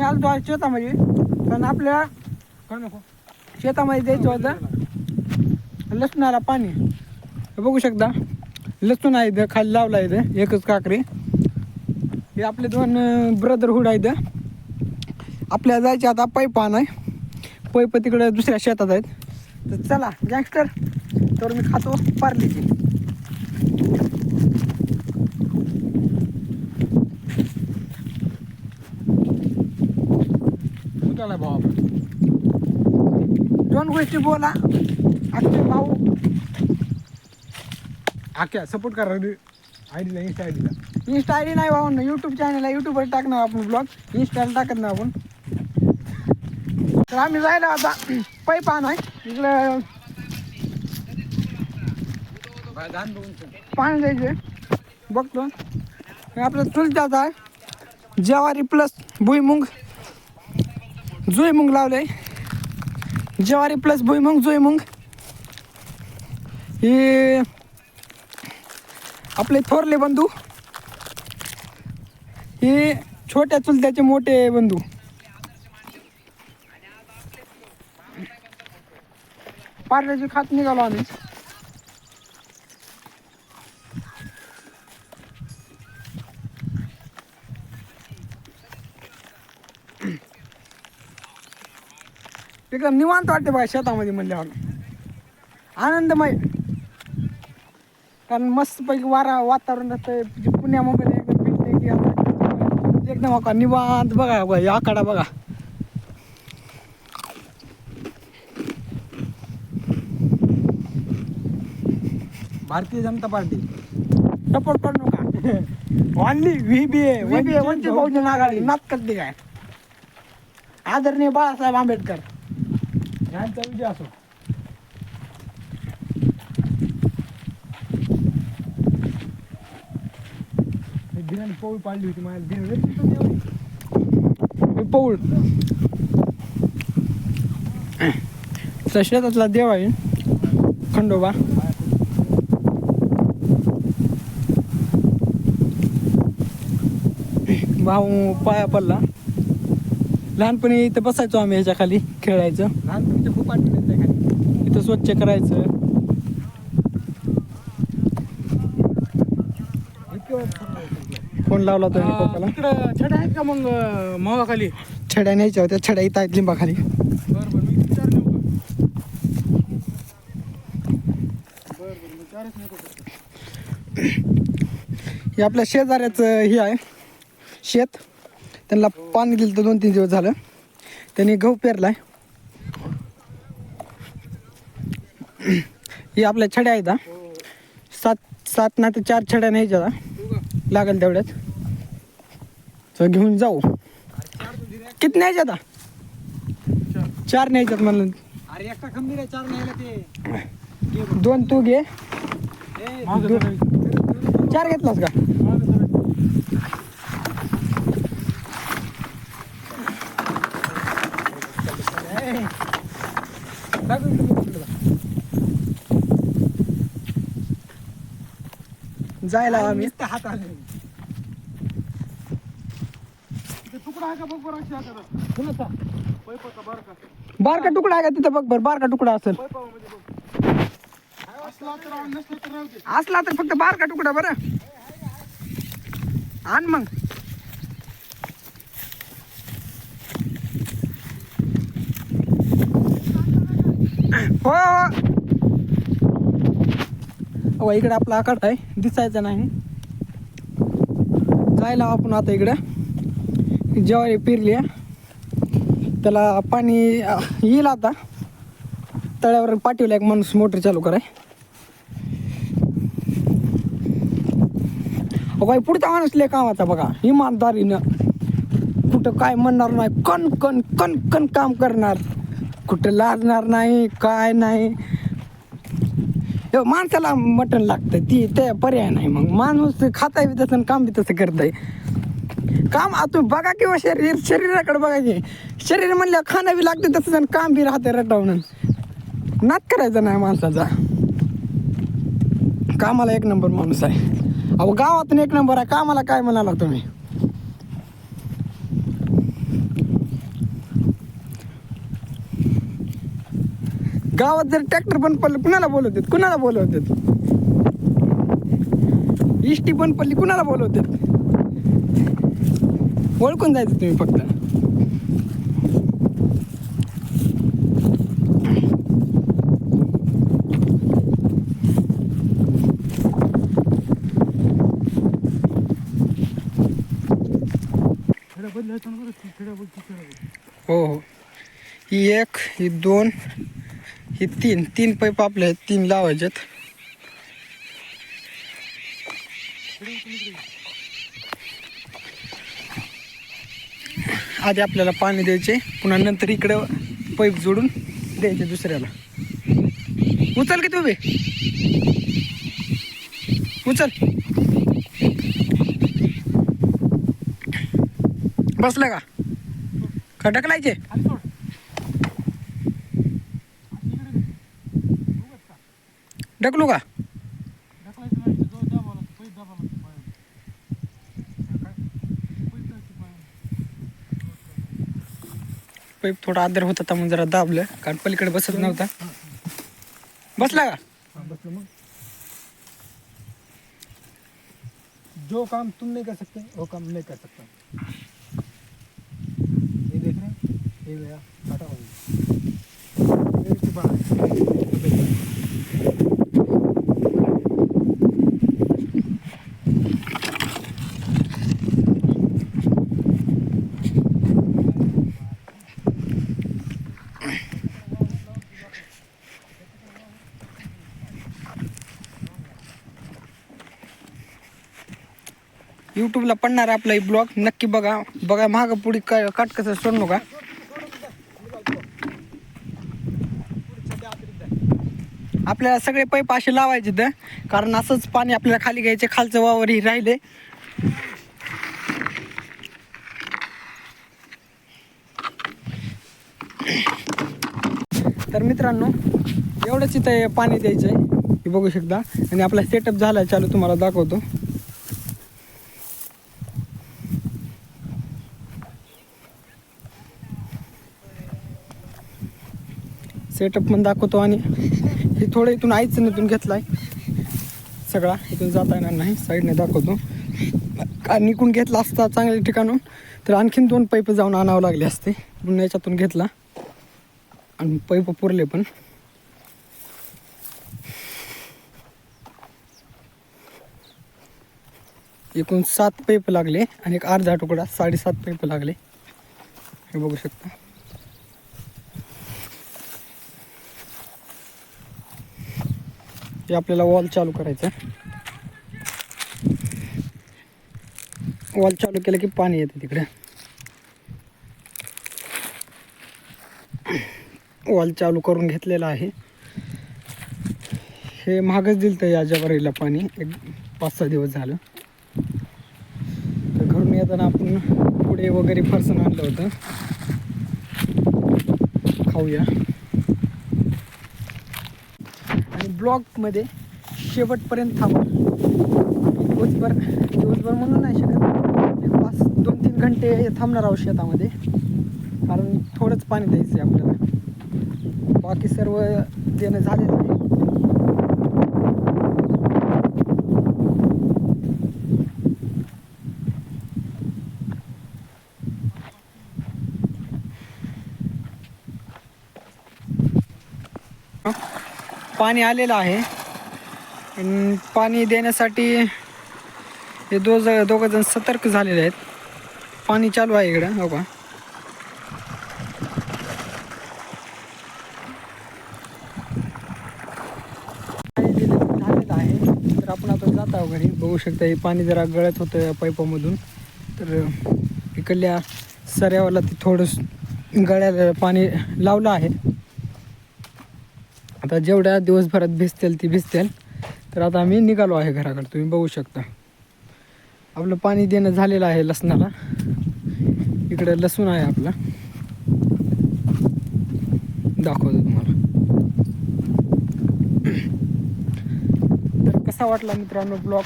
आलो आज शेतामध्ये, कारण आपल्या शेतामध्ये द्यायचं होतं लसणाला पाणी. हे बघू शकता लसूण आहे इथं, खाली लावला इथं एकच काकरी. हे आपले 2 ब्रदरहूड आहेत. आपल्याला जायचे आता पैप आणाय, पैप तिकडे दुसऱ्या शेतात आहेत. तर चला गँगस्टर, तर मी खातो पार्लीची. चला भाऊ, 2 गोष्टी बोला. अक्षय भाऊ आख्या सपोर्ट करा आयडीला, इंस्टा आयडी नाही भाऊ, यूट्यूब चॅनल आहे, यूट्यूबवर टाकणार आपण ब्लॉग, इंस्टाला टाकत ना आपण. तर आम्ही जायला आता पैप आणाय इकडं पाणी द्यायचे. बघतो आपलं चुलत्याचं आहे, ज्वारी प्लस भुईमुंग, जुईमुंग लावले. ज्वारी प्लस भुईमुंग, जुईमुंग. हे आपले थोरले बंधू, हे छोट्या चुलत्याचे मोठे बंधू. पार्ल्याची खात निघालो आम्ही. एकदम निवांत वाटते बघा शेतामध्ये म्हणल्यावर, आनंदमय. कारण मस्तपैकी वातावरण असतं पुण्या मुंबईला, एकदम फिरते एकदम बघा निवांत. बघा या आकडा बघा, भारतीय जनता पार्टी सपोर्ट करू नका. ऑनली VBA वंचित बहुजन आघाडी, नात करते काय. आदरणीय बाळासाहेब आंबेडकर यांचा विजय असो. दिनाने पौळ पाडली होती माझ्या पौळ. शेतातला देव आहे खंडोबा. भाऊ पाया पडला. लहानपणी इथं बसायचो आम्ही, ह्याच्या खाली खेळायचं. लहानपणीच्या खूप आठवण येते खाली, इथं स्वच्छ करायचं. फोन लावला तो पप्पाला. इकडं छड्या आहेत का मग मावाखाली? छड्या न्यायच्या होत्या, छड्या इथं आहेत लिंबाखाली. बरं मी विचारलं हे आपल्या शेजाऱ्याचं हे आहे शेत. त्यांना पाणी दिलं तर 2-3 दिवस झालं. त्यांनी गहू पेरलाय. हे आपल्या छड्या आहेत. 7 नाही तर 4 छड्या न्यायच्या लागेल तेवढ्याच. तर घेऊन जाऊ. किती न्यायच्या आता? 4 न्यायच्यात म्हणलं. अरे एकटा खंबीर आहे, 4 न्यायला ते 2 तू घे. 4 घेतलास का? जायला आम्ही हात आले. तुकडा आहे का बघ बरं. कुणाचा पैपाचा बारका बारका तुकडा आहे का तिथं? बघ बर बारका तुकडा असेल. असला तर फक्त बारका तुकडा बरं आण मग. हो इकडे आपला आकाड आहे, दिसायचा नाही. जायला आपण आता इकडं ज्वारी पेरली, त्याला पाणी येईल. आता तळ्यावर पाठवलं एक माणूस मोटर चालू कराय. काही पुढचा माणूस लय कामाचा बघा, इमानदारीनं, कुठं काय म्हणणार नाही, कण कण कण कण काम करणार, कुठं लाजणार नाही, काय नाही. माणसाला मटण लागतं, ती ते पर्याय नाही. मग माणूस खाताय बी तसं, काम बी तसं करताय. काम तुम्ही बघा किंवा शरीराकडे बघा की, शरीर म्हणलं खाणं बी लागतं तसं, काम बी राहतं रटावून. नाच करायचा नाही माणसाचा. कामाला 1 नंबर माणूस आहे. अहो गावातून 1 नंबर आहे, कामाला काय म्हणाला तुम्ही? गावात जर ट्रॅक्टर बंद पडलं कुणाला बोलवतात, कुणाला बोलवतात? इष्टी बंद पडली कुणाला बोलवतात? ओळखून जायचं तुम्ही फक्त. हो हो, ही एक, ही दोन, ही तीन पाईप आपले आहेत, 3 लावायच्यात. आधी आपल्याला पाणी द्यायचे, पुन्हा नंतर इकडं पाईप जोडून द्यायचे दुसऱ्याला. उचल की तुम्ही, उचल. बसलं का? का ढकलायचे? ढकलू का? पाईप थोडा आदर होता तर मग जरा दाबलं, कारण पलीकडे बसत नव्हता. बसला का? बसलो मग. जो काम तुम नहीं कर सकते वो काम मैं कर सकता हूँ. ये देख रहे हैं, ये गया काटा हुआ ये की बात. यूट्यूबला पडणार आहे आपला ब्लॉग, नक्की बघा. बघा मागं पुढे काट कसं सोड नका. आपल्याला सगळे पाईप असे लावायचे तर, कारण असंच पाणी आपल्याला खाली घ्यायचे. खालचं वावरही राहिले. तर मित्रांनो, एवढंच इथं पाणी द्यायचं आहे, हे बघू शकता. आणि आपला सेटअप झाला आहे चालू, तुम्हाला दाखवतो. सेटअप पण दाखवतो. आणि हे थोडं इथून अडचणीतून घेतला आहे सगळा, इथून जाता येणार नाही, साईडने दाखवतो. कारण इकडून घेतला असता चांगल्या ठिकाणून तर आणखीन 2 पाईप जाऊन आणावं लागले असते, म्हणून याच्यातून घेतला. आणि पाईप पुरले पण. एकूण 7 पाईप लागले आणि एक अर्धा तुकडा 7.5 पाईप लागले, हे बघू शकता. हे आपल्याला वॉल चालू करायचं. वॉल चालू केलं की पाणी येतं तिकडे. वॉल चालू करून घेतलेलं आहे. हे महागच दिलं तर या जवारीला पाणी, एक 5-6 दिवस झालं. तर घरून येताना आपण पुढे वगैरे फरसाण आणलं होतं, खाऊया. आणि ब्लॉगमध्ये शेवटपर्यंत थांबा. दिवसभर म्हणून नाही शकत, एक 2-3 घंटे थांबणार आहोत शेतामध्ये, कारण थोडंच पाणी द्यायचं आहे आपल्याला. बाकी सर्व देणं झालेलं आहे. पाणी आलेलं आहे. आणि पाणी देण्यासाठी हे दोघं जण सतर्क झालेले आहेत. पाणी चालू आहे इकडं, हो का. झालेलं आहे. तर आपण आता जात आहोत घरी. बघू शकता हे पाणी जरा गळत होतं पाईपामधून, तर इकडल्या सऱ्यावाला ते थोडंसं गळ्याला पाणी लावलं आहे. आता जेवढ्या दिवसभरात भिजतील ती भिजतील. तर आता आम्ही निघालो आहे घराकडे, तुम्ही बघू शकता. आपलं पाणी देणं झालेलं आहे लसणाला. इकडे लसूण आहे आपला, दाखवतो तुम्हाला. तर कसा वाटला मित्रांनो ब्लॉग,